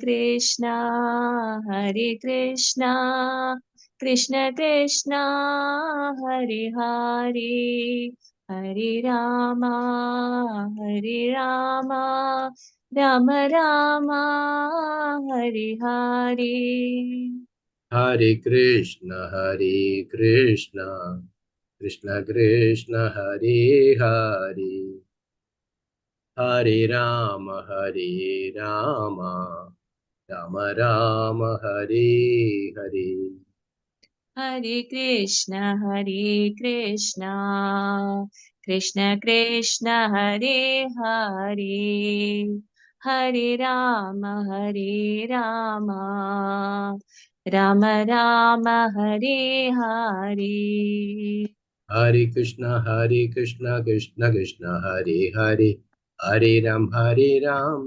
Krishna, Hare Krishna, Krishna Krishna, Hare Hare, Hare Rama, Hare Rama, Rama Rama, Hare Hare. Hare Krishna, Krishna Krishna, Hare Hare, Hare Rama, Rama Rama, Hare Hare. Hare Krishna, Krishna Krishna, Hare Hare, Hare Rama, Rama Rama, Hare Hare. Hare Krishna, Krishna Krishna, Hare Hare, Hare Ram,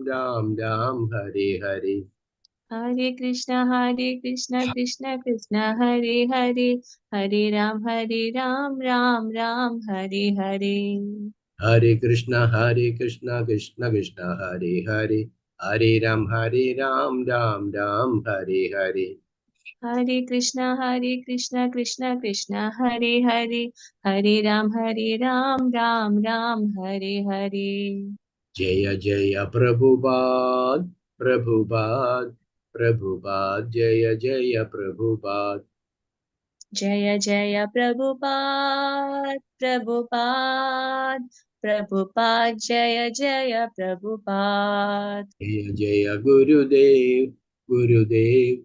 Ram Ram, Hare Hare. Hare Krishna, Krishna Krishna, Hare Hare, Hare Ram, Ram Ram, Hare Hare. Hare Krishna, Krishna Krishna, Hare Hare, Hare Ram, Ram Ram, Hare Hare. Hare Krishna, Krishna Krishna, Hare Hare, Hare Ram, Ram Ram, Hare Hare. Jaya Jaya Prabhupada, Prabhupada, Jaya Jaya Prabhupada. Jaya Jaya Prabhupada, Prabhupada, Jaya Jaya Prabhupada. Jaya Jaya Gurudev, Gurudev,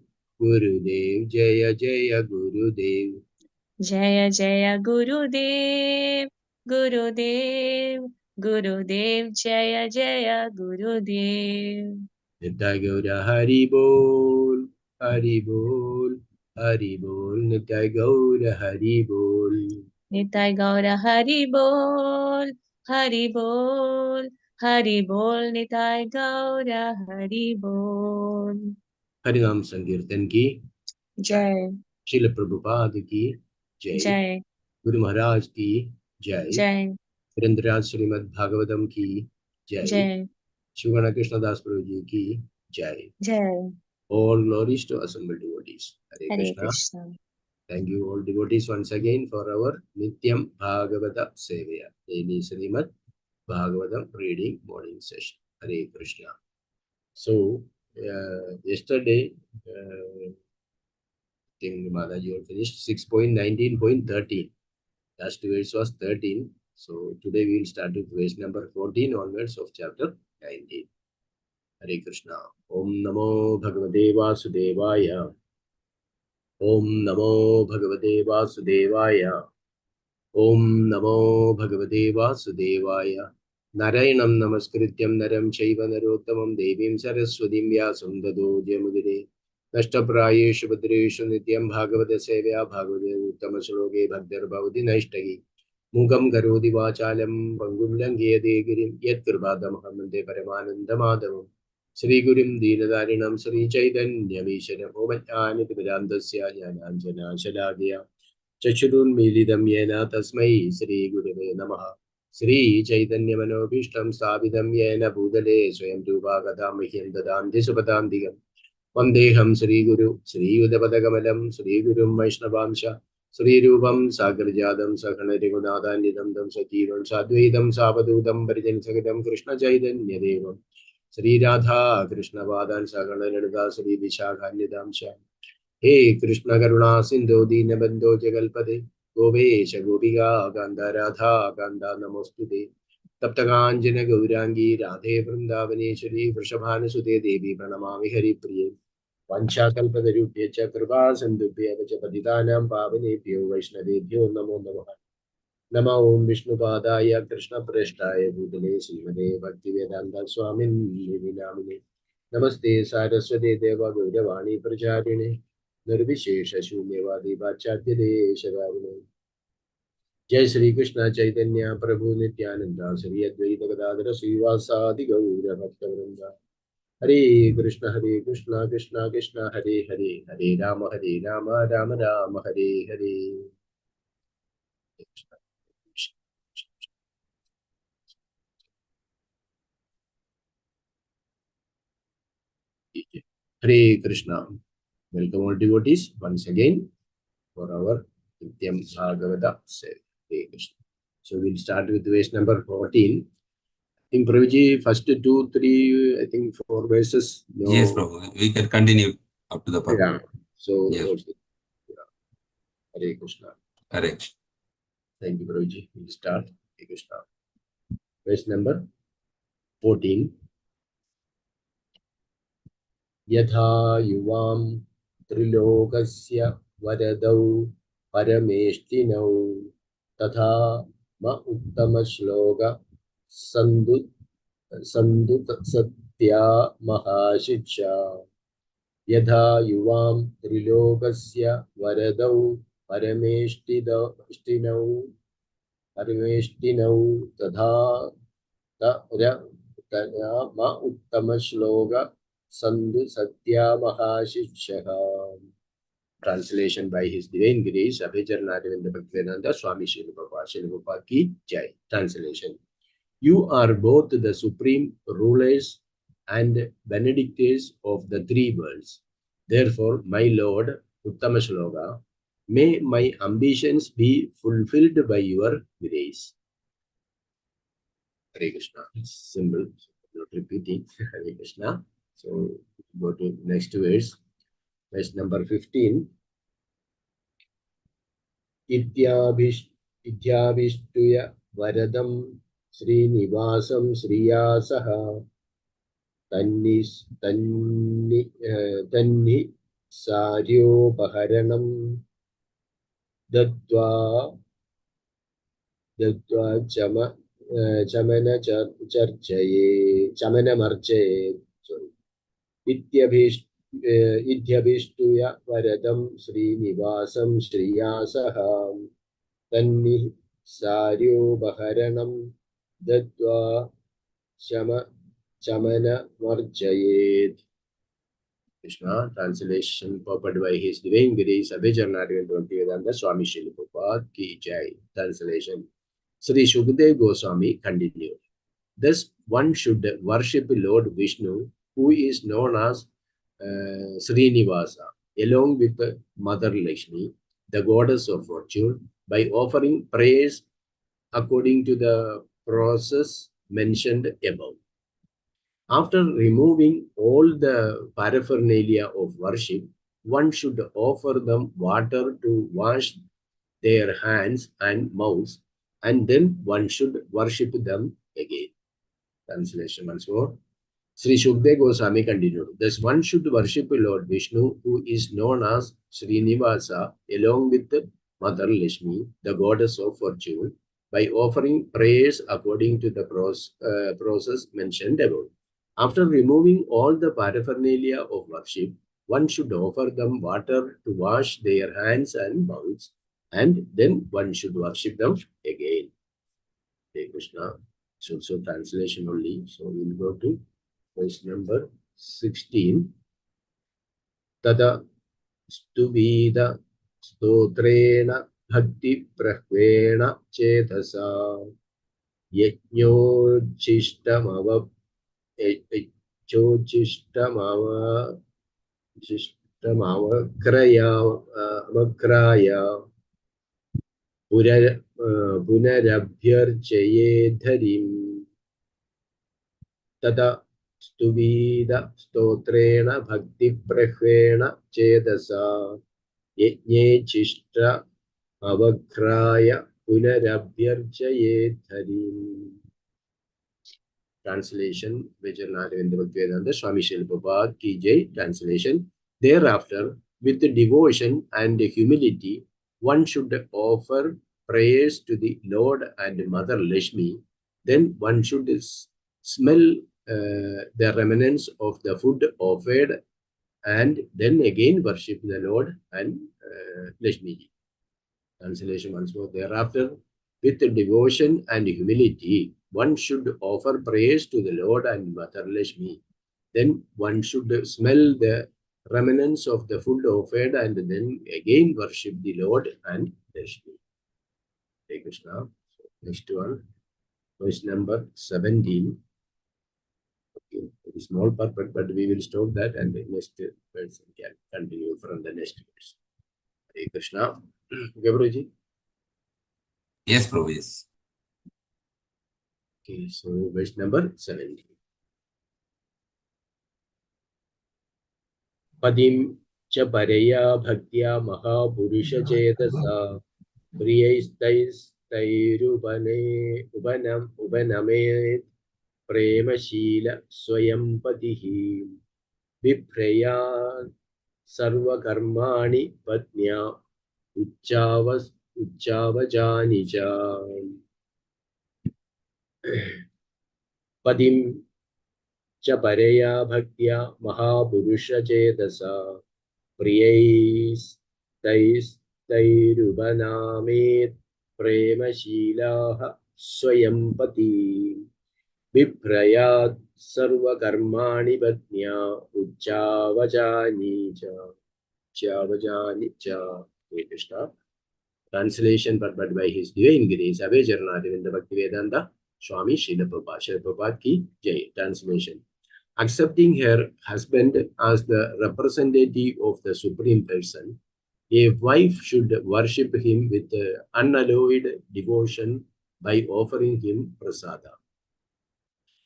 Jaya Jaya Gurudev. Jaya Jaya Gurudev, Gurudev, Jaya Jaya Gurudev. Nitai Gaura Hari Bol, Hari Bol, Hari Bol, Nitai Gaura Hari Bol. Nitai Gaura Hari Bol, Hari Bol, Hari Bol, Nitai Gaura Hari Bol. हरिनाम संकीर्तन की Jai, Srila Prabhupada की जय, Jai, Guru Maharaj की जय, Jai, Virendraraj Shrimad Bhagavatam की जय, Jai, Shivgan Krishnadas प्रभु जी की जय. Jai. All glories to assembled devotees. Hare Hare Krishna. Krishna. Thank you all devotees once again for our Nityam Bhagavata Sevaya, daily Srimad Bhagavatam reading morning session. Hare Krishna. So, yesterday, I think Madaji all finished 6.19.13. Last verse was 13. So, today we will start with verse number 14 onwards of chapter 19. Hare Krishna. Om Namo Bhagavate Vasudevaya. Om Namo Bhagavate Vasudevaya. Om Namo Bhagavate Vasudevaya. Narayanam Namaskrityam Naram Chaiva Narottamam Devim Saraswatim Vyasam Tado Jayamudire. Nashtaprayeshu Bhadreshu Nityam Bhagavata Sevaya Bhagavate Uttama Shloke Bhaktir Bhavati Naishtagi. Mukam Karodi Vachalam Pangum Langiyade Girim Yat Kripadam Hamante Paramanandamadavam. Sri Gurim Deenadarinam Sri Chaitanyamishram Omajnani Pidandasya Jnananjana Shalagya Chachurunmilitam Yena Tasmai Sri Gurave Namaha. Sri Chaitanyamanoਭീഷ്ടം സ്ഥാപിതം യേന ഭൂതലേ സ്വയം രൂപാഗതാമഹ്യം ദദാന്തി സുപദാന്തികം. വന്ദേഹം ശ്രീഗുരു ശ്രീയുതപദകമലം ശ്രീഗുരും വൈഷ്ണവാംശ ശ്രീരൂപം സാഗ്രജാതം സഗണരഘുനാഥാന്വിതം തം സജീവം സാദ്വൈതം സാവധൂതം പരിജനസഹിതം കൃഷ്ണചൈതന്യദേവം ശ്രീരാധാ കൃഷ്ണപാദാൻ സഗണലളിതാ ശ്രീ വിശാഖാന്വിതാംശ. हे कृष्ण करुणा सिंधु दीनबंधो जगल्पते गोपेश गोपिका कान्त राधा कान्त नमोस्तुते. तप्तकाञ्चन गौरांगी राधे वृंदावनेश्वरी वृषभानुसुते देवी प्रणमामि हरिप्रिये. वंशाकल्पतरुभ्यश्च कृपा सिन्धुभ्यः च पतितानां पावनेभ्यो वैष्णवेभ्यो नमो नमः. नमो ओं विष्णुपादाय कृष्णप्रेष्ठाय भूतले श्रीमते भक्तिवेदान्त स्वामिने नामिने. नमस्ते सारस्वते देव गौरवाणी प्रचारिणे निर्विशेष शून्यवादी पाश्चात्य देशवारिणे. जय श्री कृष्ण चैतन्य प्रभु नित्यानंद श्री अद्वैत गदाधर श्रीवासादि गौर भक्तवृंद. हरे कृष्ण कृष्ण कृष्ण हरे हरे, हरे Ram Ram Ram Hare Hare. Hare Krishna. Welcome all devotees once again for our Nityam Bhagavata Seva. Hare Krishna. So we'll start with verse number 14. I think Prabhuji, first 2, 3, I think 4 verses. No. Yes, Prabhu. We can continue up to the part. Yeah. So, Yeah. Hare Krishna. Hare. Thank you, Prabhuji. We'll start. Hare Krishna. Verse number 14. Yatha yuvam trilokasya varadau parameshtinau tatha ma uttama shloka sandu satya mahashiksha yatha yuvam trilokasya varadau parameshtinau tatha ma uttama shloka Sandhu Satya Mahashishyaha. Translation by His Divine Grace, Abhijarnadavinda Bhaktivedanta Swami Srila Prabhupada Ki Jai. Translation. You are both the supreme rulers and benedictors of the three worlds. Therefore, my Lord, Uttama Shloka, may my ambitions be fulfilled by your grace. Hare Krishna. It's simple, not repeating. Hare Krishna. So go to next verse number 15. Ityabhishtuya varadam Srinivasam Sriyasaha tanni saryopaharanam dadva chamana marchaye. Ityabhishtuya varadam Srinivasam Shriyasaham tanni saryopaharanam dadva chamana marjayet. Krishna. Translation purported by His Divine Grace, Abhijarnadavinda Bhaktivedanta Swami Srila Prabhupada Ki Jai. Translation. Sri Sukadeva Goswami continued. Thus, one should worship Lord Vishnu, who is known as Srinivasa, along with Mother Lakshmi, the goddess of fortune, by offering prayers according to the process mentioned above. After removing all the paraphernalia of worship, one should offer them water to wash their hands and mouths, and then one should worship them again. Translation once more. Sri Sukadeva Goswami continued. Thus one should worship Lord Vishnu, who is known as Srinivasa, along with Mother Lakshmi, the goddess of fortune, by offering prayers according to the process mentioned above. After removing all the paraphernalia of worship, one should offer them water to wash their hands and mouths, and then one should worship them again. Hare Krishna. It's also translation only. So we'll go to verse number 16. Tada stuvida stotrena bhakti prahvena chetasa yajñochistamava kraya punarabhyarchayedharim tada stuvida stotrena bhakti prahvena chetasa yajñechishta avakraya punarabhyarchayedharim. Translation, Abhijarnadavinda Bhaktivedanta Swami Srila Prabhupada Ki Jai. Translation. Thereafter, with devotion and humility, one should offer prayers to the Lord and Mother Lakshmi. Then one should smell the remnants of the food offered, and then again worship the Lord and Lakshmi. Translation once more. Thereafter, with devotion and humility, one should offer prayers to the Lord and Mother Lakshmi. Then one should smell the remnants of the food offered, and then again worship the Lord and Lakshmi. Hare Krishna. Next one, verse number 17. Okay, very small part, but we will stop that and the next person can continue from the next verse. Hare Krishna. Gabrielji? Yes, Prabhu, yes. Okay, so verse number 17. Padim cha paraya bhaktya mahaburusha chetasa priyaistairubane ubanamet prema shila swayam patihi vipraya sarva karmani patnya uccavajani cha. Padim cha paraya bhaktya mahaburusha chetasa priyaistairubanamet prema shilaha swayam pati viprayat sarva karmani patnya uccavajani cha. Hare Krishna. Translation purport by His Divine Grace, Abhay Charanaravinda Bhaktivedanta Swami Srila Prabhupada. Srila Prabhupada ki Jai. Translation. Accepting her husband as the representative of the Supreme Person, a wife should worship him with unalloyed devotion by offering him prasada.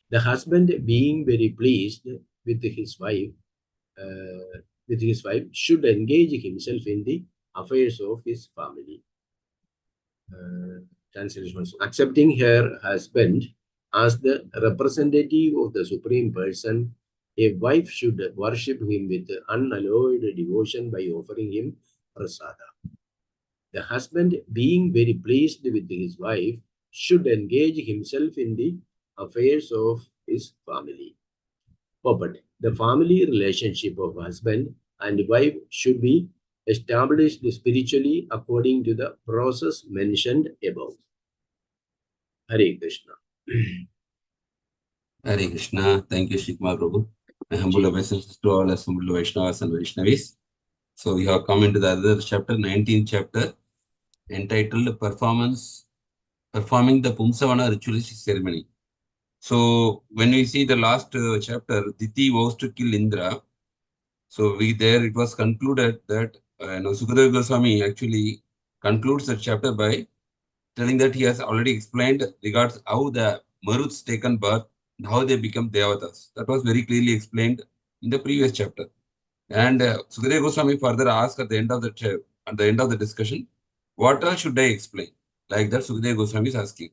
The husband, being very pleased with his wife, should engage himself in the affairs of his family. Translation. Accepting her husband as the representative of the Supreme Person, a wife should worship him with unalloyed devotion by offering him prasada. The husband, being very pleased with his wife, should engage himself in the affairs of his family. But the family relationship of husband and wife should be established spiritually according to the process mentioned above. Hare Krishna. Hare Krishna. Thank you, Shikma Prabhu. My humble obeisances to all assembled Vaishnavas and Vaishnavis. So we have come into the other chapter, 19th chapter, entitled Performing the PULSAVANA Ritualistic Ceremony. So when we see the last chapter, Diti vows to kill Indra. So it was concluded that Sukadeva Goswami actually concludes the chapter by telling that he has already explained regards how the Maruts taken birth and how they become Devatas. That was very clearly explained in the previous chapter. And Sukadeva Goswami further asked at the end of the discussion, what else should I explain? Like that Sukadeva Goswami is asking.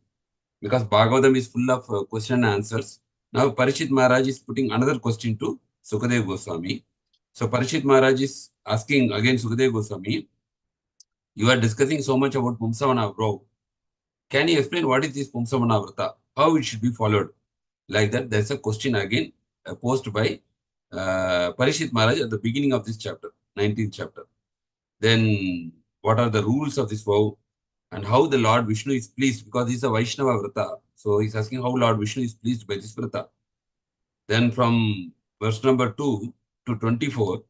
Because Bhagavatam is full of question and answers. Now Parishit Maharaj is putting another question to Sukadeva Goswami. So Parishit Maharaj is asking again Sukadeva Goswami, you are discussing so much about PULSAVANA-VRATA. Can you explain what is this PULSAVANA-VRATA? How it should be followed? Like that, there's a question again posed by Parishit Maharaj at the beginning of this chapter, 19th chapter. Then, what are the rules of this vow? And how the Lord Vishnu is pleased, because he's a Vaishnava Vrata. So he's asking how Lord Vishnu is pleased by this Vrata. Then from verse number 2 to 24,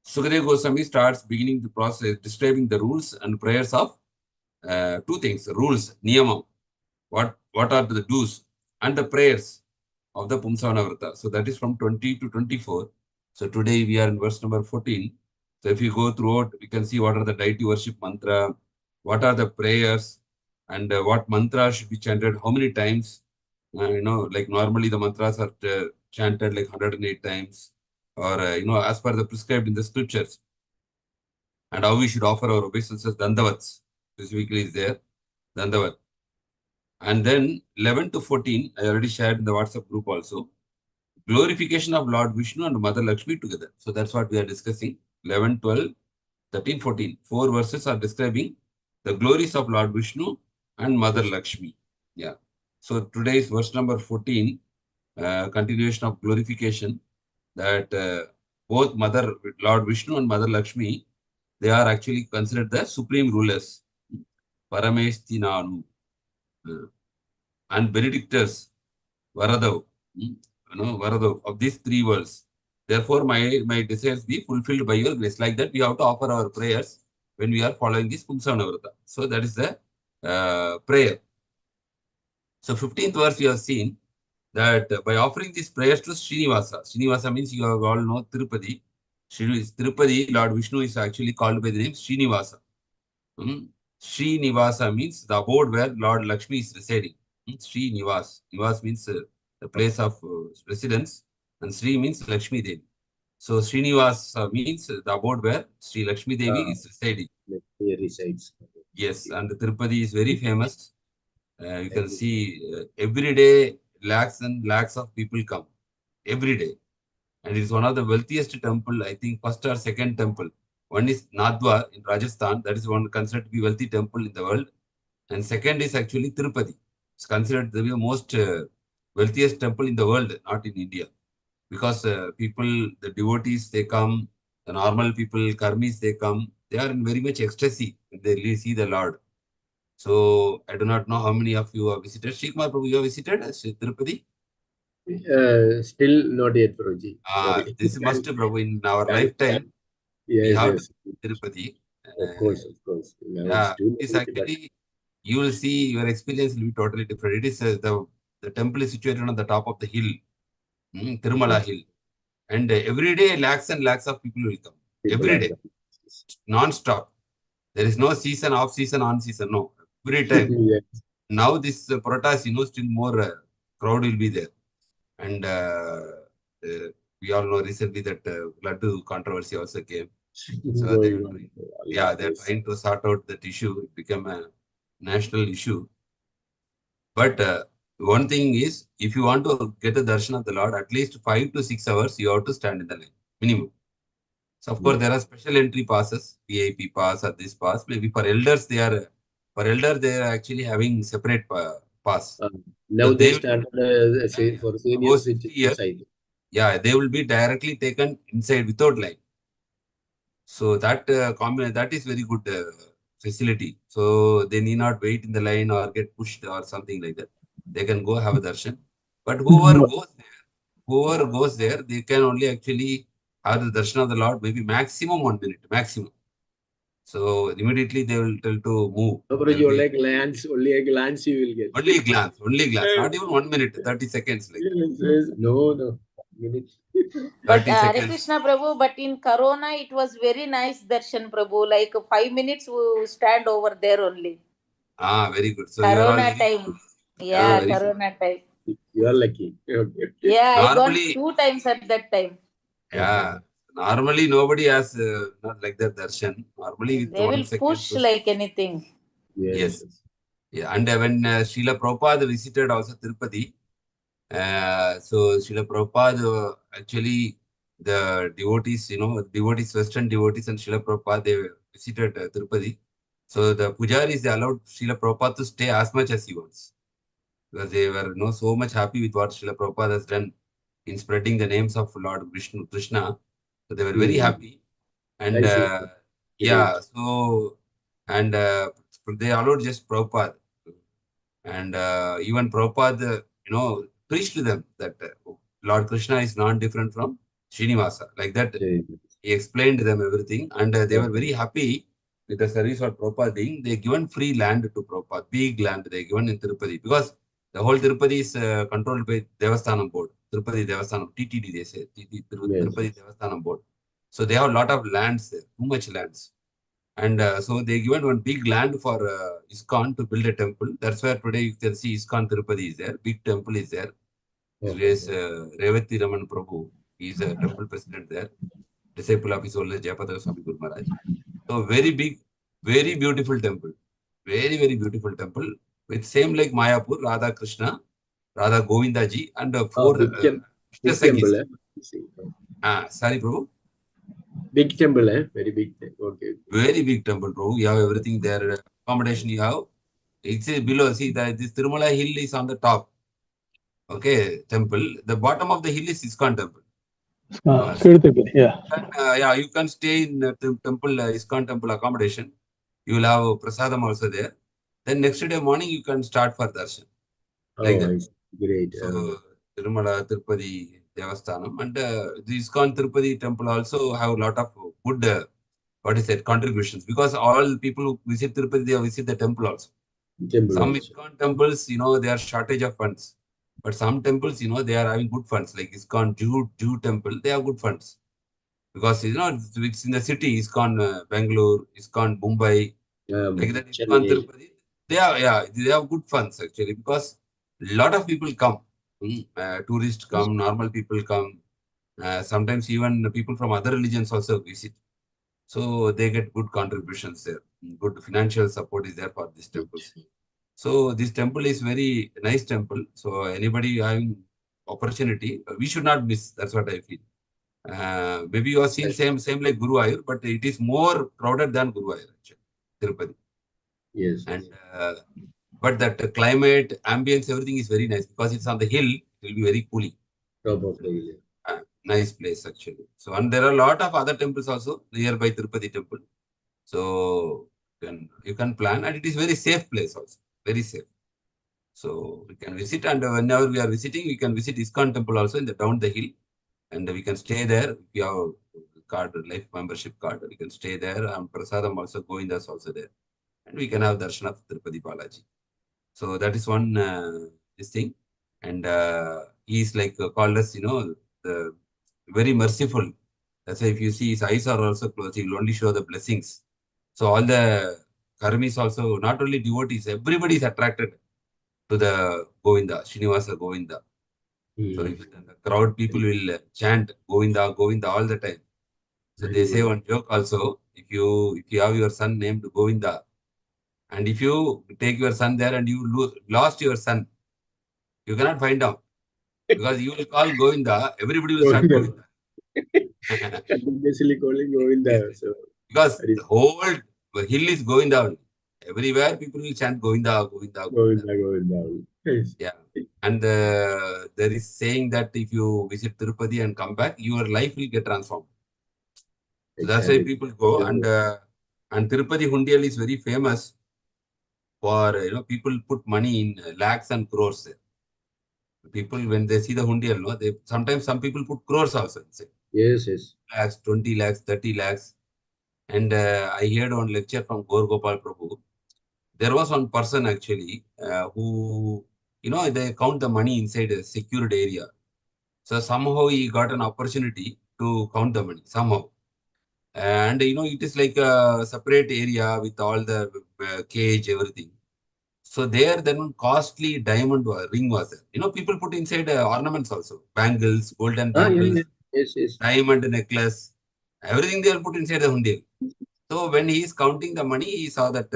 Sukadeva Goswami starts beginning the process, describing the rules and prayers of two things, rules, niyamam, what are the do's, and the prayers of the PULSAVANA-VRATA. So that is from 20 to 24. So today we are in verse number 14. So if you go throughout, we can see what are the deity worship mantra, what are the prayers, and what mantra should be chanted, how many times. Like normally the mantras are chanted like 108 times, or, as per the prescribed in the scriptures. And how we should offer our obeisances, dandavats, specifically is there, dandavat. And then 11 to 14, I already shared in the WhatsApp group also, glorification of Lord Vishnu and Mother Lakshmi together. So that's what we are discussing. 11, 12, 13, 14. 4 verses are describing the glories of Lord Vishnu and Mother Lakshmi. Yeah. So today's verse number 14, continuation of glorification, that both Lord Vishnu and Mother Lakshmi, they are actually considered the supreme rulers. Parameshtinanu. And benedictors, Varadav, Varadav, of these 3 worlds. Therefore, my desires be fulfilled by your grace. Like that, we have to offer our prayers when we are following this PULSAVANA-VRATA. So that is the prayer. So 15th verse we have seen, that by offering these prayers to Srinivasa. Srinivasa means you all know Tirupati. Tirupati, Lord Vishnu is actually called by the name Srinivasa. Srinivasa means the abode where Lord Lakshmi is residing. Srinivas. Nivas means the place of residence, and Sri means Lakshmi Devi. So Srinivasa means the abode where Sri Lakshmi Devi is residing. He resides. Yes, and Tirupati is very famous. You can see every day lakhs and lakhs of people come every day, and it is one of the wealthiest temple. I think first or second temple. One is Nadwar in Rajasthan. That is one considered to be wealthy temple in the world, and second is actually Tirupati. It's considered to be the most wealthiest temple in the world, not in India, because people, the devotees, they come. The normal people, karmis, they come. They are in very much ecstasy when they really see the Lord. So I do not know how many of you have visited. Shikma Prabhu, you have visited Tirupati? Still not yet, Prabhuji. This must, Prabhu, in our lifetime. Yes, we have yes. Tirupati. Of course, of course. Now Yeah, it's it's actually, you will see your experience will be totally different. It is the temple is situated on the top of the hill, Tirumala hill. And every day lakhs and lakhs of people will come. Every day, non-stop. There is no season, off season, on season. No, every time. Yes. Now this Protas, still more crowd will be there. And we all know recently that Laddu controversy also came. So they're trying to sort out that issue. It became a national issue. But one thing is, if you want to get a darshan of the Lord, at least 5 to 6 hours, you have to stand in the line, minimum. So of course, there are special entry passes, VIP pass or this pass. Maybe for elders, they are actually having separate pass. Now So they started for seniors inside. Yeah, they will be directly taken inside without line. So that is very good facility. So they need not wait in the line or get pushed or something like that. They can go have a darshan. But whoever goes there, they can only actually have the darshan of the Lord maybe maximum 1 minute, maximum. So immediately they will tell to move. Only a glance you will get. Only glance, not even 1 minute, 30 seconds. Like no. But Hare Krishna Prabhu, but in Corona it was very nice darshan Prabhu. Like 5 minutes we stand over there only. Very good. So Corona time. Yeah, Corona time. You are lucky. Okay. Yeah, I got 2 times at that time. Yeah. Normally nobody has not like that darshan. Normally they will push like anything. Yes. Yeah. And when Srila Prabhupada visited also Tirupati, so Srila Prabhupada actually the devotees, Western devotees and Srila Prabhupada, they visited Tirupati. So the pujaris, they allowed Srila Prabhupada to stay as much as he wants, because they were so much happy with what Srila Prabhupada has done in spreading the names of Lord Vishnu, Krishna. So they were very happy. And they allowed just Prabhupada. And even Prabhupada, preached to them that Lord Krishna is not different from Srinivasa. Like that, he explained to them everything. And they were very happy with the service of Prabhupada doing. They given free land to Prabhupada, big land they given in Tirupati, because the whole Tirupati is controlled by Devasthanam board. Tirupati Devasthanam, TTD they say, Tirupati Devasthanam board. So they have a lot of lands there, too much lands. And so they given one big land for ISKCON to build a temple. That's where today you can see ISKCON Tirupati is there. Big temple is there. There is Revati Raman Prabhu. He is a temple president there. Disciple of his holiness Jayapataka Swami Guru Maharaj. So very big, very beautiful temple. Very, very beautiful temple. With same like Mayapur, Radha Krishna, Radha Govinda ji, and 4 big temple. Sorry, Prabhu. Big temple, very big. Okay. Very big temple, bro. You have everything there. Accommodation you have. It's below. See that this Tirumala hill is on the top. Okay, temple. The bottom of the hill is ISKCON temple. You can stay in temple, ISKCON temple accommodation. You will have prasadam also there. Then next day morning you can start for darshan. Like that. Great. So Tirumala, Tirupati, Devasthanam, and the ISKCON Tirupati temple also have a lot of good contributions, because all people who visit Tirupati, they visit the temple also. Some ISKCON temples, they are shortage of funds. But some temples, they are having good funds, like ISKCON Jew temple, they have good funds. Because, it's in the city, ISKCON Bangalore, ISKCON Mumbai, like that, ISKCON Tirupati. They have good funds actually, because a lot of people come. Tourists come, normal people come. Sometimes even people from other religions also visit. So they get good contributions there. Good financial support is there for these temples. So this temple is very nice temple. So anybody having opportunity, we should not miss. That's what I feel. Maybe you are seeing same like Guruvayur, but it is more crowded than Guruvayur actually, Tirupati. Yes. And but that climate, ambience, everything is very nice because it's on the hill. It will be very cooling. Top of the hill. Nice place actually. So, and there are a lot of other temples also nearby Tirupati temple. So you can plan, and it is very safe place also, very safe. So we can visit, and whenever we are visiting, we can visit ISKCON temple also in the down the hill, and we can stay there. If you have card, life membership card, we can stay there. And Prasadam also, Govindas also there, and we can have darshan of Tirupati Balaji. So that is one this thing, and he is like called as the very merciful. That's why if you see his eyes are also closed, he will only show the blessings. So all the karmis also, not only devotees, everybody is attracted to the Govinda, Srinivasa Govinda. So if the crowd people will chant Govinda, Govinda all the time. So they say one joke also, if you have your son named Govinda, and if you take your son there and you lost your son, you cannot find out. Because you will call Govinda, everybody will start Govinda. Continuously calling Govinda. So because the whole hill is going down. Everywhere people will chant Govinda, Govinda, Govinda. Govinda. Yes. Yeah. And there is saying that if you visit Tirupati and come back, your life will get transformed. So that's why people go. And Tirupati Hundial is very famous for, people put money in lakhs and crores there. People, when they see the Hundial, sometimes some people put crores also. Yes, yes. Lakhs, 20 lakhs, 30 lakhs. And I heard one lecture from Gaur Gopal Prabhu. There was one person actually who, they count the money inside a secured area. So somehow he got an opportunity to count the money, somehow. And, it is like a separate area with all the cage, everything. So there, then one costly diamond ring was there. People put inside ornaments also, bangles, golden bangles, Yes. diamond necklace, everything they will put inside the hundial. So when he is counting the money, he saw that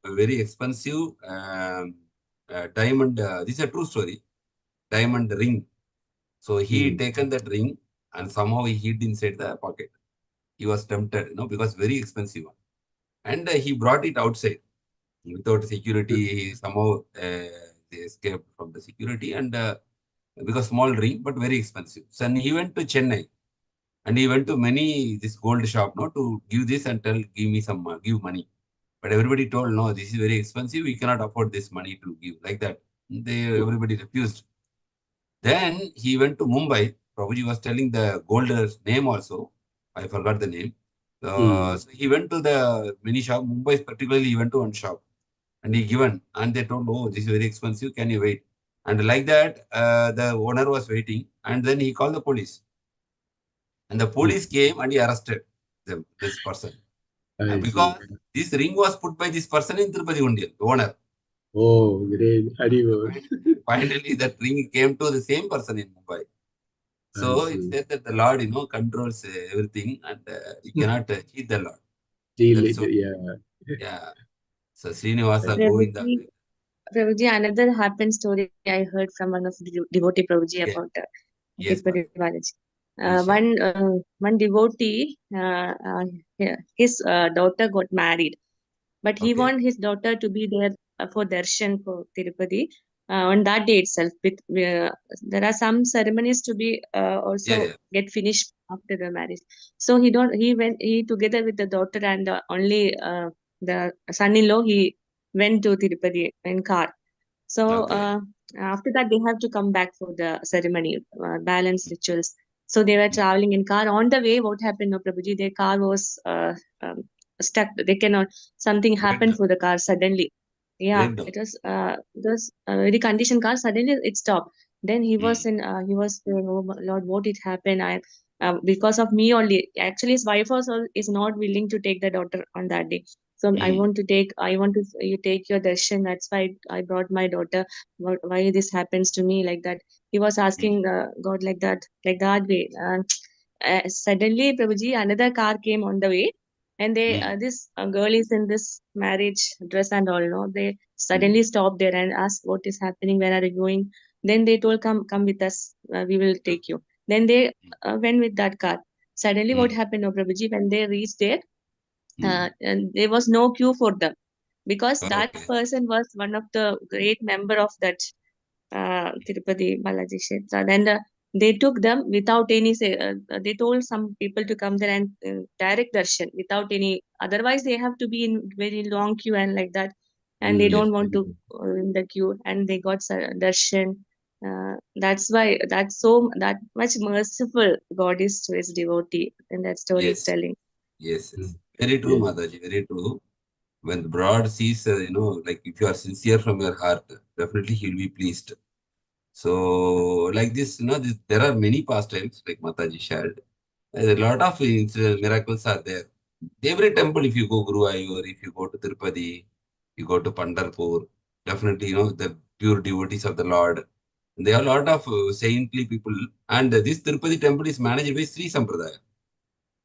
very expensive diamond. This is a true story. Diamond ring. So he taken that ring and somehow he hid inside the pocket. He was tempted, because very expensive one. And he brought it outside without security. He somehow they escaped from the security, and because small ring but very expensive. So he went to Chennai. And he went to this gold shop, to give this and give me some, give money. But everybody told, no, this is very expensive. We cannot afford this money to give, like that. Everybody refused. Then he went to Mumbai. Prabhuji was telling the golder's name also. I forgot the name. So he went to the mini shop. Mumbai particularly, he went to one shop. And he given. And they told, oh, this is very expensive. Can you wait? And like that, the owner was waiting. And then he called the police. And the police came and he arrested this person. Because this ring was put by this person in Tirupati Hundial, the owner. Oh, great. Finally, that ring came to the same person in Mumbai. So it said that the Lord, controls everything, and you cannot cheat the Lord. Yeah. So Srinivasa Govinda. Prabhuji, another happened story I heard from one of the devotee Prabhuji about Tirupati Balaji. One devotee, his daughter got married, but he want his daughter to be there for darshan for Tirupati on that day itself. There are some ceremonies to be also get finished after the marriage. So he together with the daughter and only the son-in-law, he went to Tirupati in car. So after that, they have to come back for the ceremony, balance rituals. So they were traveling in car. On the way, what happened, no, Prabhuji? Their car was stuck. They cannot. Something happened for the car suddenly. Yeah, it was a very conditioned car. Suddenly it stopped. Then he was saying, oh Lord, what it happened? Because of me only. Actually, his wife also is not willing to take the daughter on that day. So I want to you take your darshan. That's why I brought my daughter. Why this happens to me like that? He was asking God like that way. Suddenly, Prabhuji, another car came on the way, and they this girl is in this marriage dress and all. No, they suddenly stopped there and asked, "What is happening? Where are you going?" Then they told, "Come with us. We will take you." Then they went with that car. Suddenly, what happened, no, Prabhuji? When they reached there, and there was no queue for them because that person was one of the great member of that Tirupati Balaji Kshetra. Then they took them without any say. They told some people to come there and direct darshan without any. Otherwise, they have to be in very long queue and like that, and they don't want to in the queue. And they got darshan. That's why that much merciful God is to his devotee in that storytelling. Yes. Very true, Mataji. Very true. When the Lord sees, like if you are sincere from your heart, definitely He will be pleased. So, like this, there are many pastimes, like Mataji shared. A lot of miracles are there. Every temple, if you go Guruvayur, if you go to Tirupati, you go to Pandharpur, definitely, the pure devotees of the Lord. There are a lot of saintly people. And this Tirupati temple is managed by Sri Sampradaya.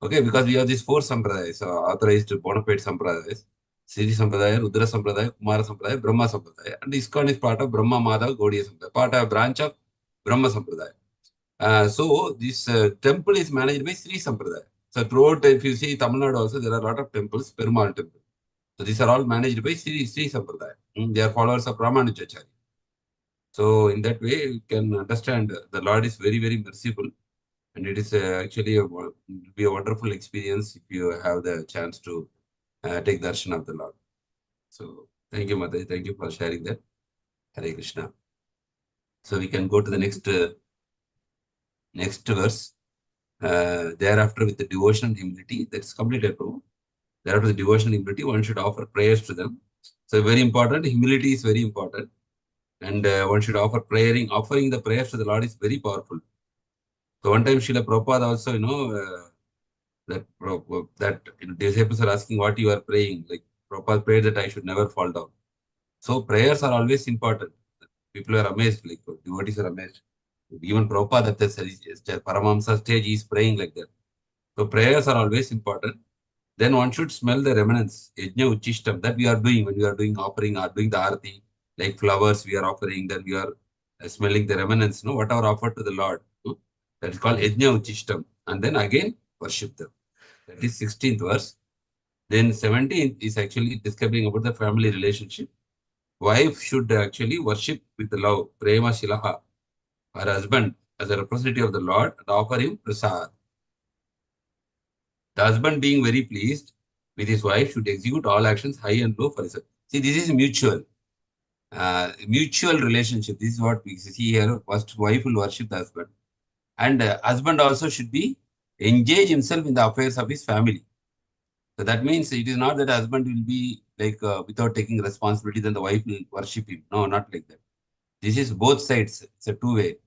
Okay, because we have these 4 sampradayas, authorized bona fide sampradayas. Sri Sampradaya, Rudra Sampradaya, Kumara Sampradaya, Brahma Sampradaya. And ISKCON is part of Brahma Madhav Gaudiya Sampradaya, part of branch of Brahma Sampradaya. So this temple is managed by Sri Sampradaya. So throughout, if you see Tamil Nadu also, there are a lot of temples, Perumal temple. So these are all managed by Sri Sampradaya. They are followers of Ramanujacharya. So in that way, you can understand the Lord is very, very merciful. And it is actually be a wonderful experience if you have the chance to take darshan of the Lord. So thank you, Mataji. Thank you for sharing that. Hare Krishna. So we can go to the next verse. Thereafter, with the devotion and humility, that's completed. Thereafter, the devotion and humility, one should offer prayers to them. So very important. Humility is very important, and one should offer offering the prayers to the Lord is very powerful. So one time, Srila Prabhupada also, that disciples are asking what you are praying. Like Prabhupada prayed that I should never fall down. So prayers are always important. People are amazed, like devotees are amazed. Even Prabhupada at the Paramahamsa stage is praying like that. So prayers are always important. Then one should smell the remnants, yajna uchishtam, that we are doing when we are doing offering or doing the arati, like flowers we are offering, then we are smelling the remnants, whatever offered to the Lord. That is called yajna uchishtam. And then again worship them. That is 16th verse. Then 17th is actually describing about the family relationship. Wife should actually worship with love, prema shilaha, her husband as a representative of the Lord and offer him prasad. The husband being very pleased with his wife should execute all actions high and low for his wife. See, this is mutual relationship. This is what we see here. First, wife will worship the husband. And husband also should be engage himself in the affairs of his family. So that means it is not that husband will be like without taking responsibility, then the wife will worship him. No, not like that. This is both sides. It's a two-way.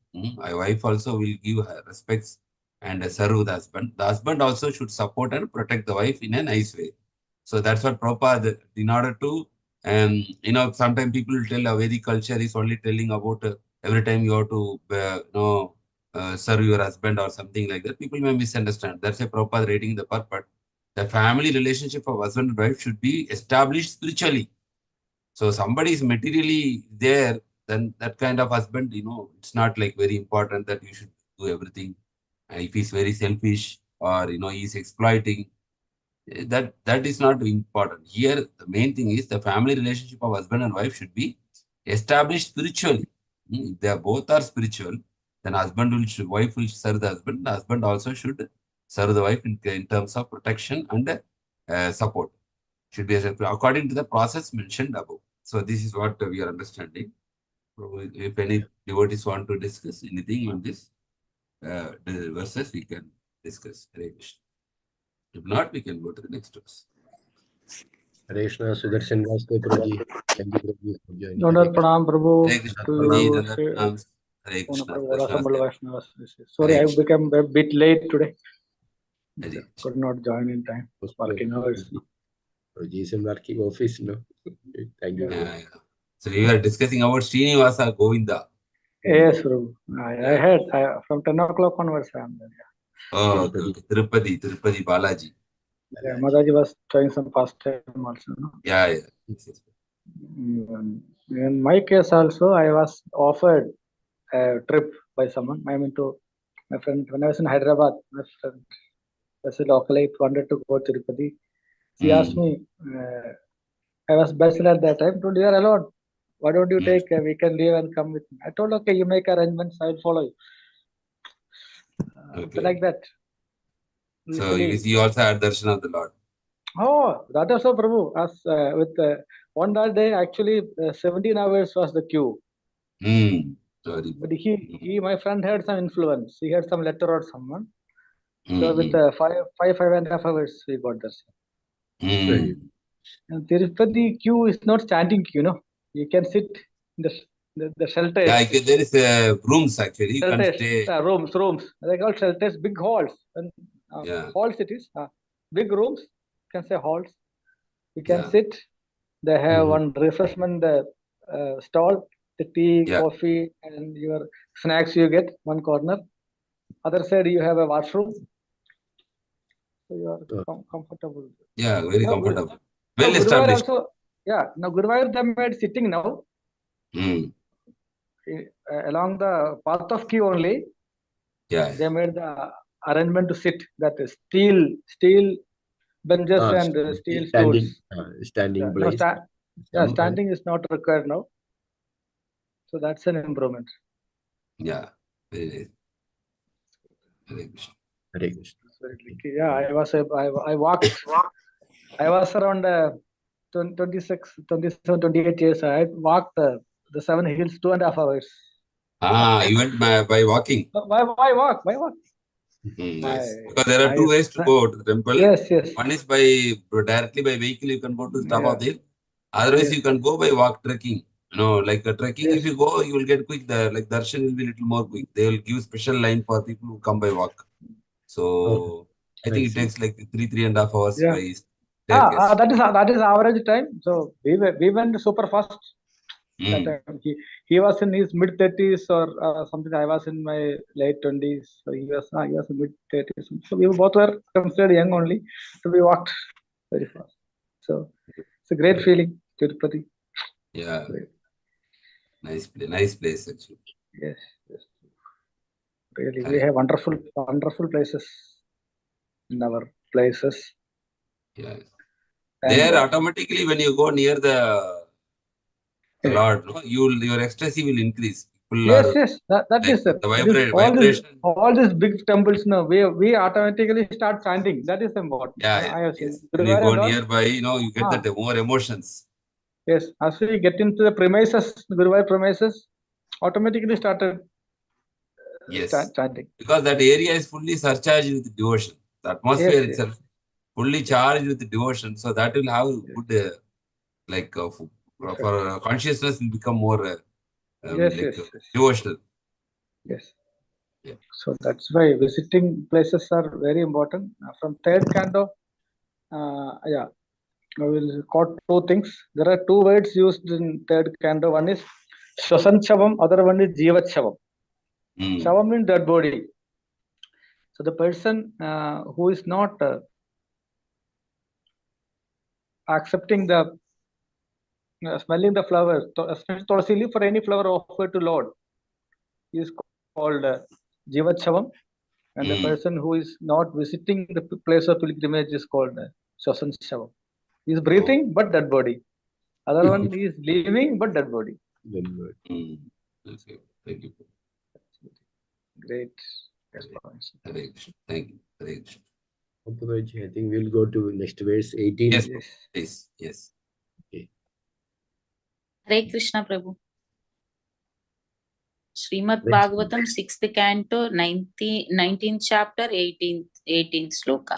A wife also will give her respects and serve the husband. The husband also should support and protect the wife in a nice way. So that's what Prabhupada, in order to, sometimes people will tell a Vedic culture is only telling about every time you have to, serve your husband or something like that. People may misunderstand. That's a Prabhupada reading the purport. The family relationship of husband and wife should be established spiritually. So somebody is materially there, then that kind of husband, it's not like very important that you should do everything. And if he's very selfish or, he's exploiting, that is not important. Here, the main thing is the family relationship of husband and wife should be established spiritually. If they both are spiritual, then wife will serve the husband. The husband also should serve the wife in terms of protection and support. Should be according to the process mentioned above. So this is what we are understanding. So if any devotees want to discuss anything on this the verses, we can discuss. Hare Krishna. If not, we can go to the next verse. Hare Krishna, Sudarshan Vaste Prabhuji. Thank you, Prabhuji, for joining. Dandat Pranam, Prabhu. Hare Krishna, Prabhuji. Dandat Pranam. Hare Krishna. Sorry, Hare I became a bit late today. Hare Could not join in time. Working hours. Prabhuji is in working office, no? Thank you. Yeah. So we were discussing about Srinivasa Govinda. Yes, Prabhu. I heard from 10 o'clock onwards. I am there. Oh, Tirupati Balaji. Yeah, Mataji was trying some past time also. No? Yeah. Yes. In my case also, I was offered a trip by someone. I mean, to my friend, when I was in Hyderabad, my friend was a localite, wanted to go to Tirupati. She asked me, I was bachelor at that time, told you are alone. Why don't you take a weekend leave and come with me? I told, okay, you make arrangements, I will follow you. So like that. So you also had darshan of the Lord. Oh, that also, Prabhu. As on that day, actually, 17 hours was the queue. Sorry. But he, my friend, had some influence. He had some letter or someone. So with 5.5 hours, we got this. And Tirupati queue is not standing queue, no. You can sit in the shelters. Yeah, there is rooms actually. You Shelters, can stay. rooms. They call shelters, big halls. And halls it is. Big rooms. You can say halls. You can sit. They have one refreshment stall. The tea, coffee, and your snacks you get one corner. Other side you have a washroom. So you are comfortable. Yeah, very comfortable. Well established. Also, now Guruvayur they made sitting now. Along the path of queue only. They made the arrangement to sit. That is steel benches and steel stools. Standing place. Standing is not required now. So that's an improvement. Yeah, very nice. Hare Krishna. Hare Krishna. Yeah, I walked. I was around 26, 27, 28 years. I walked the 7 hills 2.5 hours. You went by walking? Why walk? Nice. Because there are 2 ways to go to the temple. Yes. One is directly by vehicle, you can go to the top of the hill. Otherwise, you can go by walk trekking. Like trekking, if you go, you will get quick there. Like darshan will be a little more quick. They will give special line for people who come by walk. So I think it takes like 3.5 hours by staircase. That is average time. So we went super fast. That time he was in his mid 30s or something. I was in my late 20s. So he was in mid 30s. So we both were considered young only. So we walked very fast. So it's a great feeling, Tirupati. Yeah. Nice place actually. Yes. Really, we have wonderful places in our places. Yeah. There automatically when you go near the Lord, your ecstasy will increase. Yes. That is it. The vibration. All these big temples now, we automatically start chanting. That is important. Yeah. When you go nearby, you get that more emotions. Yes. As we get into the premises, Guruvayur premises, automatically started chanting. Because that area is fully surcharged with devotion. The atmosphere itself fully charged with devotion. So that will have good, for consciousness will become more devotional. Yes. Yeah. So that's why visiting places are very important. From 3rd canto, I will quote 2 things. There are 2 words used in 3rd canto. One is Swasanchavam, other one is Jivachavam. Chavam means dead body. So the person who is not accepting the smelling the flower, tulsi leaf for any flower offered to Lord, is called Jivachavam. And the person who is not visiting the place of pilgrimage is called Swasanchavam. He is breathing but dead body. Other one is living but dead body. Thank you. Great. Thank you. I think we'll go to next verse 18. Yes. Okay. Hare Krishna Prabhu. Srimad Bhagavatam 6th canto 19th chapter 18th sloka.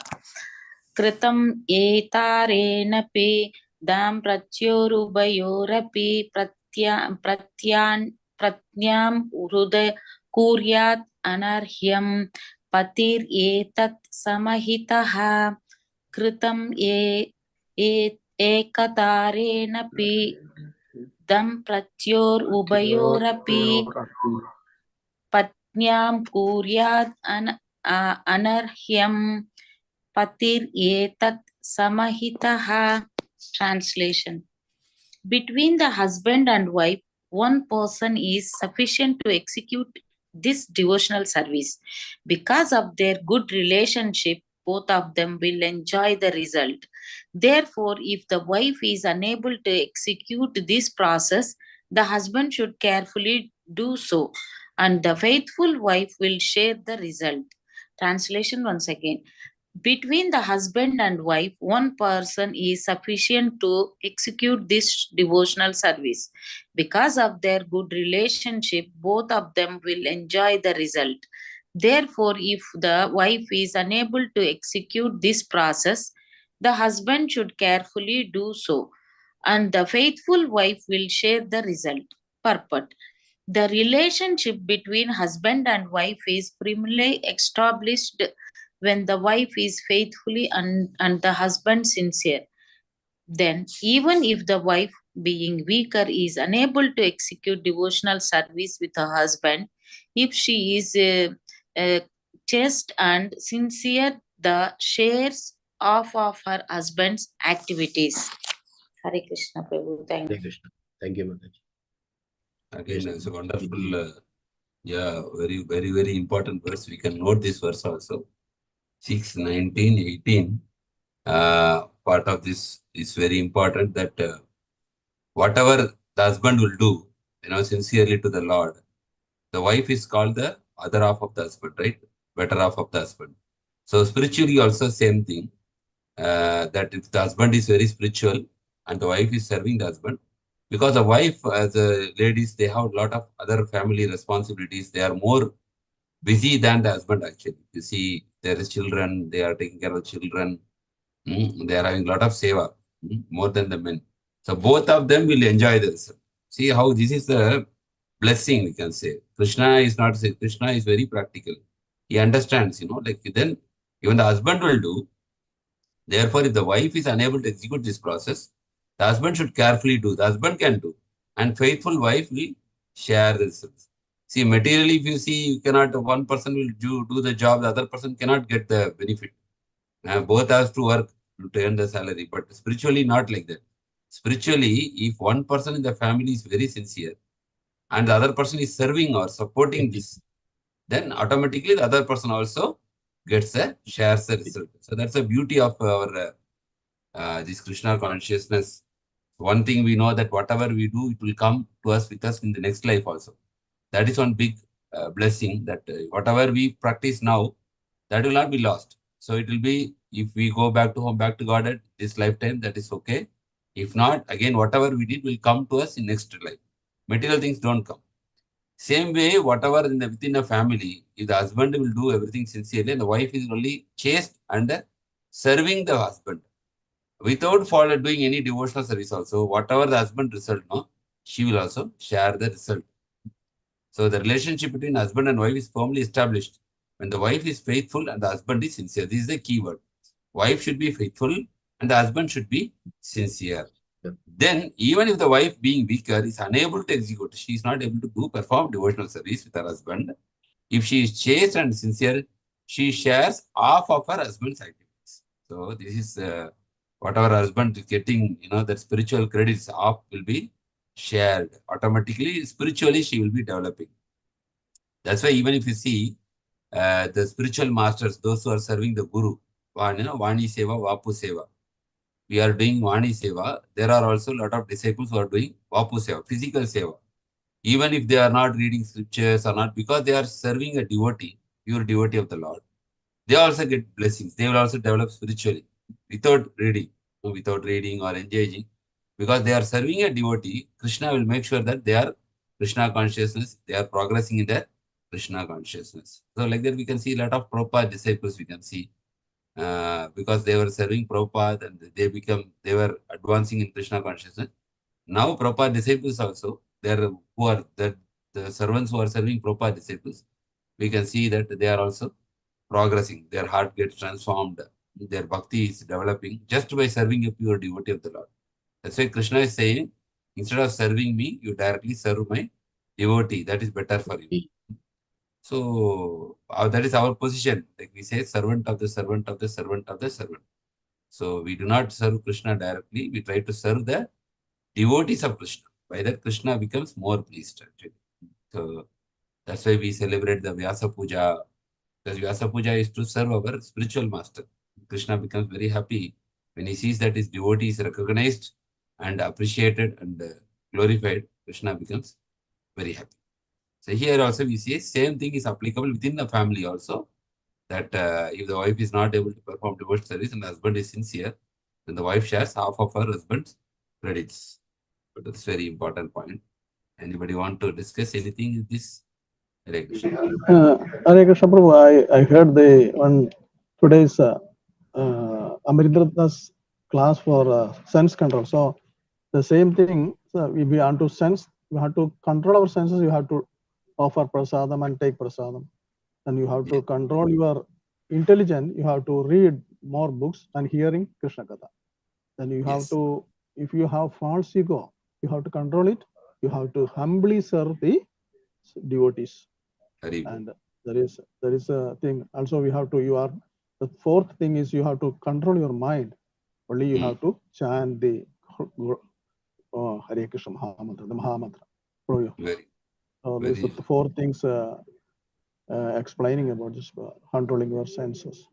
Kritam etarena pe dam pratyorubayorapi pratnyam hruday kuryat anarhyam patir etat samahitaha kritam ekatarena pi dam pratyor ubayorapi patnyam kuryat anarhyam patir etat samahitaha. Translation. Between the husband and wife, one person is sufficient to execute this devotional service. Because of their good relationship, both of them will enjoy the result. Therefore, if the wife is unable to execute this process, the husband should carefully do so, and the faithful wife will share the result. Translation once again. Between the husband and wife, one person is sufficient to execute this devotional service. Because of their good relationship, both of them will enjoy the result. Therefore, if the wife is unable to execute this process, the husband should carefully do so, and the faithful wife will share the result. Purport. The relationship between husband and wife is primarily established when the wife is faithfully and the husband sincere. Then, even if the wife, being weaker, is unable to execute devotional service with her husband, if she is chaste and sincere, the shares of her husband's activities. Hare Krishna Prabhu. Thank you. Hare Krishna. Thank you, Mataji. Again, it's a wonderful, very important verse. We can note this verse also. 6, 19, 18. Part of this is very important that whatever the husband will do, sincerely to the Lord, the wife is called the other half of the husband, right? Better half of the husband. So spiritually also same thing, that if the husband is very spiritual and the wife is serving the husband, because the wife, as ladies, they have a lot of other family responsibilities. They are more busy than the husband actually. You see, there is children, they are taking care of children. They are having a lot of seva, more than the men. So both of them will enjoy this. See how this is the blessing, we can say. Krishna is not say, Krishna is very practical. He understands, like then even the husband will do. Therefore, if the wife is unable to execute this process, the husband should carefully do. The husband can do. And faithful wife will share the results. See, materially, if you see, you cannot, one person will do the job, the other person cannot get the benefit. Both has to work to earn the salary, but spiritually not like that. Spiritually, if one person in the family is very sincere and the other person is serving or supporting this, then automatically the other person also gets shares the result. So that's the beauty of our this Krishna consciousness. One thing we know that whatever we do, it will come to us with us in the next life also. That is one big blessing, that whatever we practice now, that will not be lost. So it will be, if we go back to home, back to God at this lifetime, that is okay. If not, again, whatever we did will come to us in next life. Material things don't come. Same way, whatever within a family, if the husband will do everything sincerely and the wife is only chaste and serving the husband, without doing any devotional service also, whatever the husband result, she will also share the result. So the relationship between husband and wife is firmly established when the wife is faithful and the husband is sincere. This is the key word. Wife should be faithful and the husband should be sincere. Then, even if the wife being weaker is unable to execute, she is not able to perform devotional service with her husband. If she is chaste and sincere, she shares half of her husband's activities. So this is whatever husband is getting, that spiritual credits, half will be shared automatically. Spiritually, she will be developing. That's why even if you see the spiritual masters, those who are serving the Guru, Vani Seva, Vapu Seva. We are doing Vani Seva. There are also a lot of disciples who are doing Vapu Seva, physical Seva. Even if they are not reading scriptures or not, because they are serving a devotee, pure devotee of the Lord, they also get blessings. They will also develop spiritually without reading or engaging. Because they are serving a devotee, Krishna will make sure that they are Krishna consciousness, they are progressing in their Krishna consciousness. So like that, we can see a lot of Prabhupada disciples, we can see. Because they were serving Prabhupada and they were advancing in Krishna consciousness. Now Prabhupada disciples also, the the servants who are serving Prabhupada disciples, we can see that they are also progressing. Their heart gets transformed. Their bhakti is developing just by serving a pure devotee of the Lord. That's why Krishna is saying, instead of serving me, you directly serve my devotee. That is better for you. So that is our position. Like we say, servant of the servant of the servant of the servant. So we do not serve Krishna directly. We try to serve the devotees of Krishna. By that, Krishna becomes more pleased, actually. So that's why we celebrate the Vyasa Puja. Because Vyasa Puja is to serve our spiritual master. Krishna becomes very happy when he sees that his devotee is recognized and appreciated and glorified. Krishna becomes very happy. So here also we see same thing is applicable within the family also. That if the wife is not able to perform devotional service and the husband is sincere, then the wife shares half of her husband's credits. But that's very important point. Anybody want to discuss anything in this? Hare Krishna. Hare Krishna Prabhu, I heard the one today's Amritratna's class for sense control. So the same thing, so if we want to sense, we have to control our senses, you have to offer prasadam and take prasadam. And you have to control your intelligence, you have to read more books and hearing Krishna Katha. Then you have to, if you have false ego, you have to control it. You have to humbly serve the devotees. And there is a thing. Also, we have to. The fourth thing is you have to control your mind. Only you have to chant the Hare Krishna Mahamantra, the Mahamantra. So these are the four things explaining about this controlling your senses.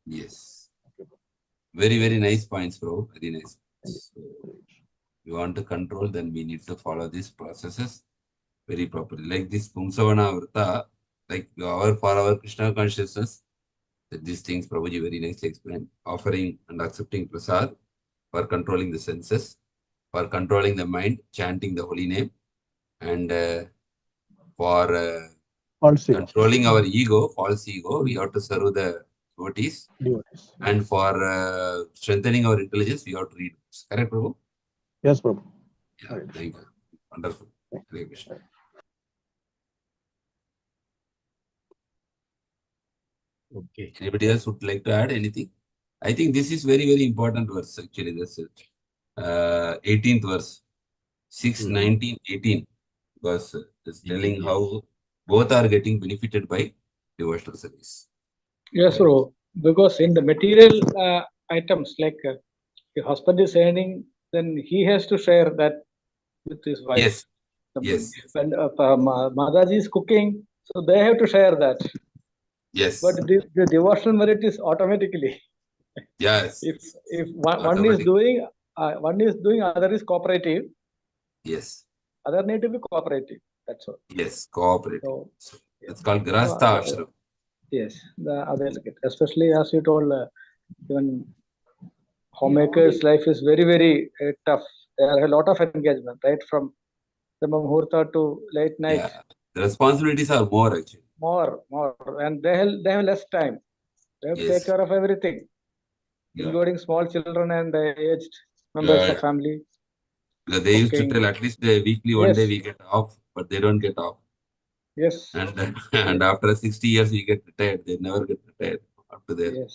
Yes. Very, very nice points, bro. Very nice. So, we want to control, then we need to follow these processes very properly. Like this PULSAVANA-VRATA, like for our Krishna consciousness, that these things Prabhuji very nicely explained. Offering and accepting prasad, for controlling the senses, for controlling the mind, chanting the holy name, and for controlling our ego, false ego, we have to serve the devotees. And for strengthening our intelligence, we have to read books. Correct, Prabhu? Yes, Prabhu. Yeah, thank you. Wonderful. Hare Krishna. Okay. Anybody else would like to add anything? I think this is very, very important verse actually. That's it. 18th verse. 6, 19, 18. Because it's telling how both are getting benefited by devotional service. Yes, bro. Because in the material items, like if husband is earning, then he has to share that with his wife. Yes. Yes. When Mataji is cooking, so they have to share that. Yes. But the devotional merit is automatically. Yes. If one is doing, other is cooperative. Yes. Other need to be cooperative. That's all. Yes, cooperative. So, it's called Grahastha Ashram. Yes, the other, especially as you told, even homemaker's life is very, very tough. There are a lot of engagement, right? From the Muhurta to late night. Yeah, the responsibilities are more actually. More, and they have less time. They have to take care of everything, including small children and the aged members of family. Because they used to tell at least weekly, one day we get off, but they don't get off. Yes. And after 60 years, we get retired. They never get retired up to their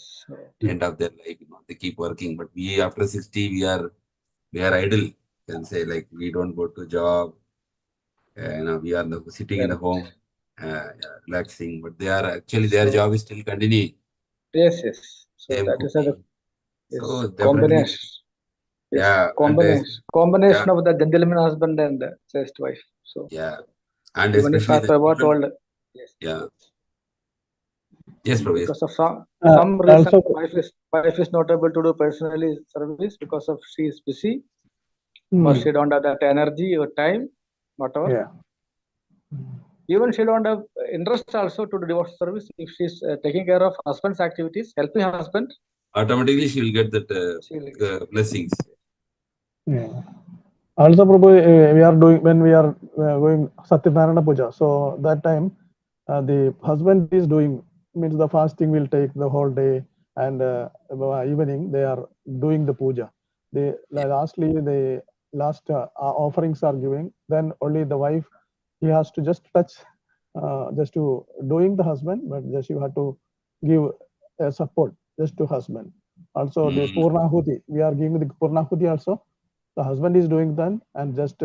end of their life. They keep working. But we, after 60, we are idle. You can say, like, we don't go to job. We are sitting in a home, relaxing. But they are actually, their job is still continuing. Yes. So same that is so combination. Yeah. Combination of the gentleman husband and the chaste wife. So and even if I told, yes, Prabhu. Because of some reason, wife is not able to do personally service because of she is busy, or she don't have that energy or time, whatever. Even she don't have interest also to do devotional service. If she's taking care of husband's activities, helping her husband, automatically she will get that blessings. Also, Prabhu, we are doing when we are going Satyanarayana Puja. So that time, the husband is doing, means the fasting will take the whole day, and evening they are doing the puja. Lastly, the last offerings are giving. Then only the wife he has to just touch, just to doing the husband, but just you have to give a support just to husband. Also the Purnahuti, we are giving the Purnahuti also. The husband is doing then, and just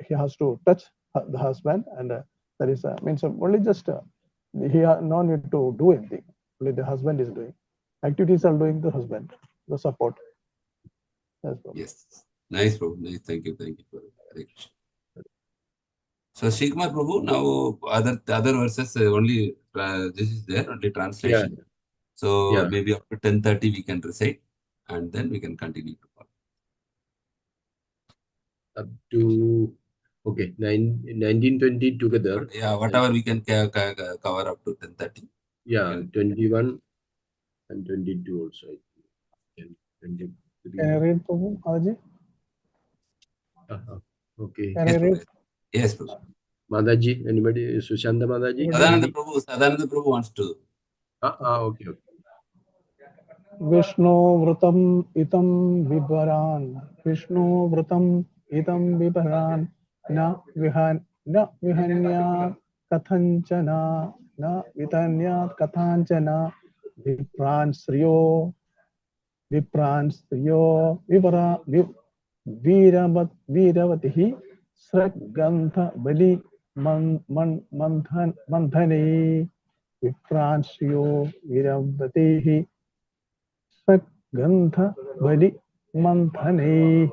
he has to touch the husband, and that is means only just he no need to do anything. Only the husband is doing. Activities are doing the husband, the support. Yes, nice, Prabhu. Nice. Thank you for it. So, Shikmar Prabhu, now other verses only this is there only translation. Yeah. So Yeah. maybe up to 10:30 we can recite, and then we can continue to follow. Up to 1920 together. Yeah, whatever we can cover up to 10:30. Yeah, 21 and 22 also. I think. 23. Can I read, Prabhu, Aji? Okay. Can I read? Yes, Prabhu. Madaji, anybody? Sushanta Madaji? Sadananda Prabhu wants to. Okay. Vishnu Vratam Itam Viparan. Vishnu Vratam Itam Viparan. Na Vihanya Kathanchana. Na Vitanya Kathanchana. Vipran Sriyo. Viravatihi. Sragantha Bali Mandhane. Vipranshyo Viravatihi. Gantha Bali Manthane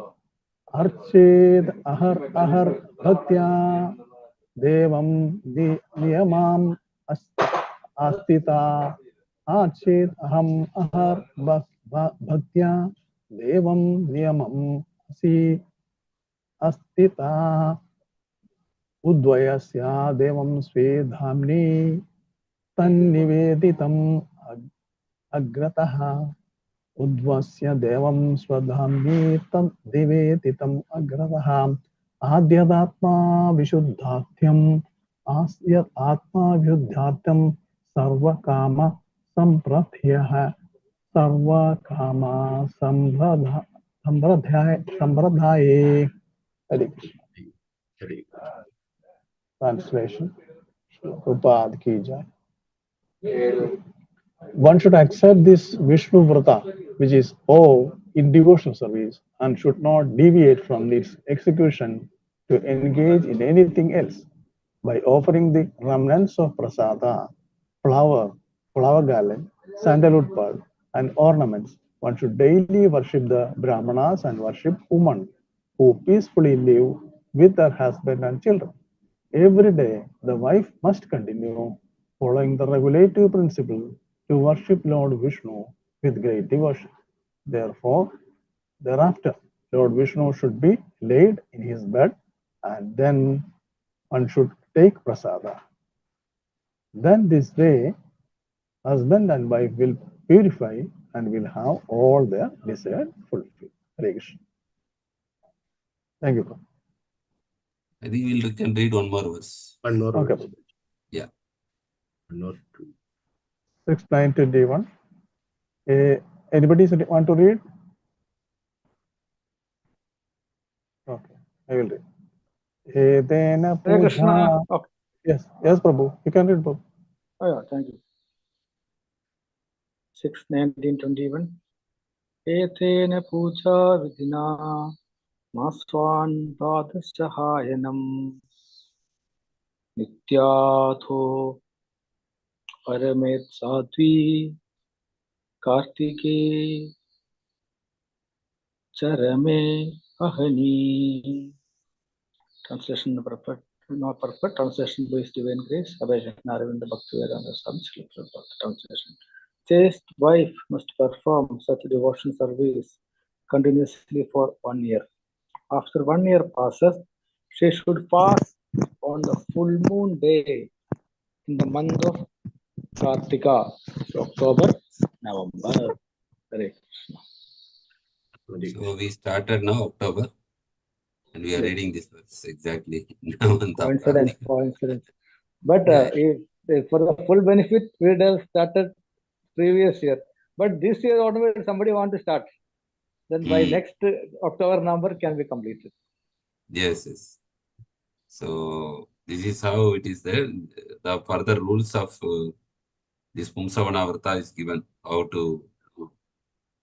Arched Ahar Bhaktya Devam Niyamam Astita Arched Aham Ahar Bhaktya Devam Niyamam Asi Astita Udvayasya Devam Svedhamni Tanniveditam Agrataha Udvasya Devam Swadhamni Tam Devetitam Agravaham Adhyadatma Vishuddhathyam Asyat Atma Vishuddhatyam Sarva Kama Samprathyah Sarva Kama Sampradhaye. Translation. Prabhupada ki jai. One should accept this Vishnu Vrata, which is in devotional service, and should not deviate from its execution to engage in anything else by offering the remnants of prasada, flower garland, sandalwood pearl, and ornaments. One should daily worship the Brahmanas and worship women who peacefully live with their husband and children. Every day, the wife must continue following the regulative principle to worship Lord Vishnu with great devotion. Therefore, thereafter, Lord Vishnu should be laid in his bed, and then one should take prasada. Then this way, husband and wife will purify and will have all their desire fulfilled. Hare Krishna. Thank you. I think we can read one more verse. One more. Okay. Yeah. One or two. 6:9-21. Anybody want to read? Okay, I will read. Edena Hare Krishna. puja. Okay. Yes, Prabhu. You can read, Prabhu. Oh, yeah, thank you. 6:19-21. Etena puja vidhina maswan padashahayanam nityatho paramet sadvi kartike charame ahani. Translation not perfect. Translation by His Divine Grace. Abhay Naravinda Bhaktivedanta Swami Srila Prabhupada. Translation. Chaste wife must perform such devotion service continuously for 1 year. After 1 year passes, she should fast on the full moon day in the month of Kartika, October, November. Hare Krishna. So we started now October, and we are reading this verse exactly now. Coincidence. But if for the full benefit, we would have started previous year. But this year onward, somebody want to start. Then by next October number can be completed. Yes. So this is how it is there. The further rules of this PULSAVANA-VRATA is given, how to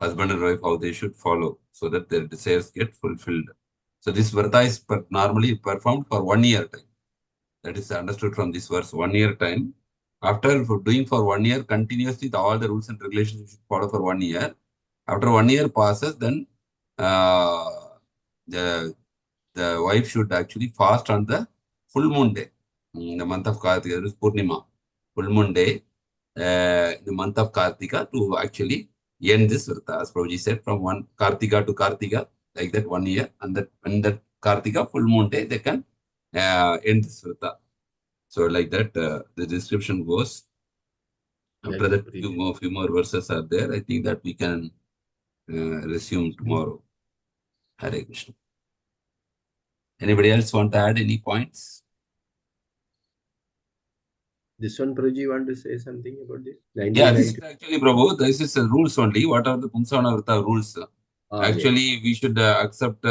husband and wife, how they should follow so that their desires get fulfilled. So this Vrata is normally performed for 1 year time. That is understood from this verse, 1 year time. After doing for 1 year continuously, all the rules and regulations you should follow for 1 year. After 1 year passes, then the wife should actually fast on the full moon day. In the month of Kartika, there is Purnima. Full moon day, in the month of Kartika, to actually end this Vrata. As Prabhuji said, from one Kartika to Kartika, like that 1 year. And that when that Kartika, full moon day, they can end this Vrata. So like that, the description goes. After that, few more verses are there. I think that we can resume tomorrow. Hare Krishna. Anybody else want to add any points? This one, Prabhuji, you want to say something about this? Yeah, this is actually, Prabhu, this is rules only. What are the PULSAVANA-VRATA rules? Actually, we should accept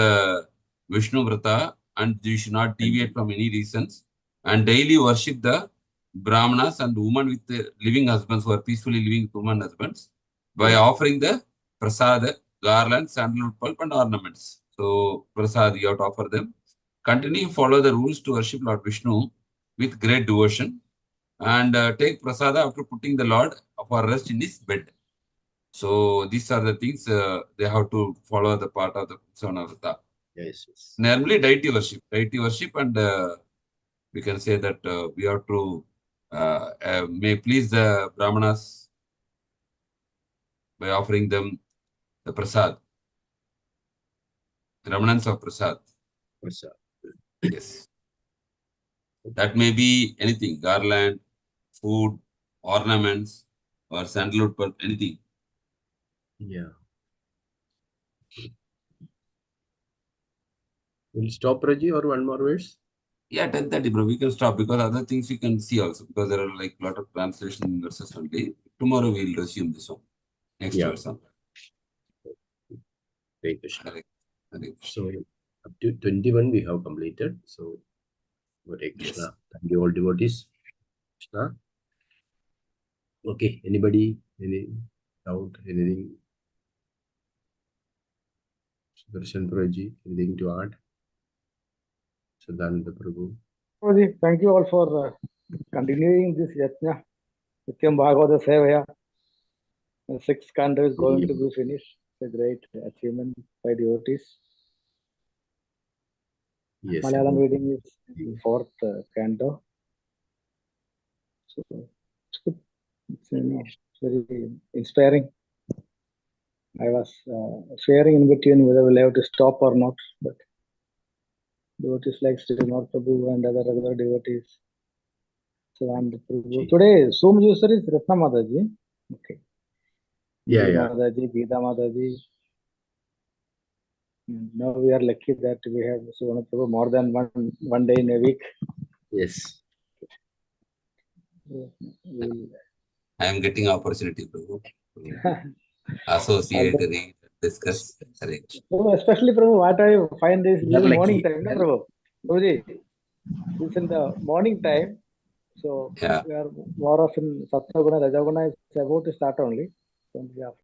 Vishnu Vrata, and we should not deviate from any reasons, and daily worship the Brahmanas and women with the living husbands who are peacefully living with women husbands by offering the prasada, garland, sandalwood pulp, and ornaments. So, prasad, you have to offer them. Continue to follow the rules to worship Lord Vishnu with great devotion, and take prasada after putting the Lord for rest in his bed. So these are the things they have to follow the part of the PULSAVANA-VRATA. Yes. Normally deity worship, and we can say that we have to may please the Brahmanas by offering them the prasad, remnants of prasad. Yes. That may be anything, garland, food, ornaments, or sandalwood pulp, anything. Yeah. We'll stop, Raji, or one more verse? Yeah, 10:30, bro. We can stop because other things we can see also, because there are like a lot of translation verses only. Tomorrow we'll resume this one. Next verse. Hare Krishna. Hare Krishna. So up to 21 we have completed. So Hare Krishna. Yes. Thank you all devotees. Krishna. Okay, anybody, any doubt, anything? Darshan Prabhuji, anything to add? Siddhanta Prabhu. Prabhuji, thank you all for continuing this yajna. Nityam Bhagavata Sevaya. The 6th canto is going to be finished. It's a great achievement by devotees. Yes. Malayalam reading is the 4th canto. So it's good. It's very inspiring. I was sharing in between whether we'll have to stop or not, but devotees like Srimad Prabhu and other regular devotees. Today, Zoom user is Ratna Mataji. Okay. Yeah. Mataji, Geeta Mataji. Now we are lucky that we have Srimad Prabhu more than one day in a week. Yes. I am getting opportunity to associate, read, discuss. So especially Prabhu, what I find is little morning time, no, Prabhu? Prabhuji, it's in the morning time. So we are more of in Sattva Guna, Raja Guna is about to start only. So